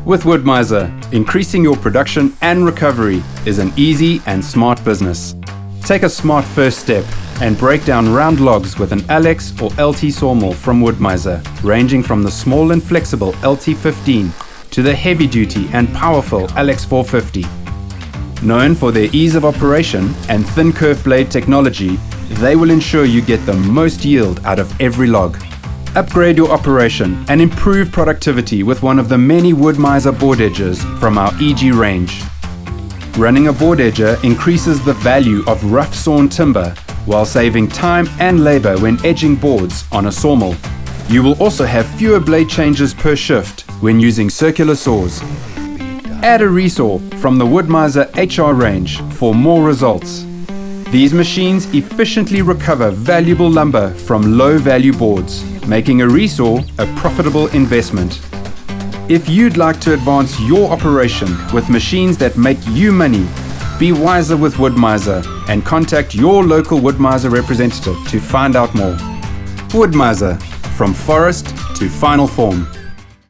With Wood-Mizer, increasing your production and recovery is an easy and smart business. Take a smart first step and break down round logs with an LX or LT sawmill from Wood-Mizer, ranging from the small and flexible LT15 to the heavy-duty and powerful LX450. Known for their ease of operation and thin curved blade technology, they will ensure you get the most yield out of every log. Upgrade your operation and improve productivity with one of the many Wood-Mizer board edgers from our EG range. Running a board edger increases the value of rough sawn timber while saving time and labor when edging boards on a sawmill. You will also have fewer blade changes per shift when using circular saws. Add a resaw from the Wood-Mizer HR range for more results. These machines efficiently recover valuable lumber from low-value boards, making a resaw a profitable investment. If you'd like to advance your operation with machines that make you money, be wiser with Wood-Mizer and contact your local Wood-Mizer representative to find out more. Wood-Mizer, from forest to final form.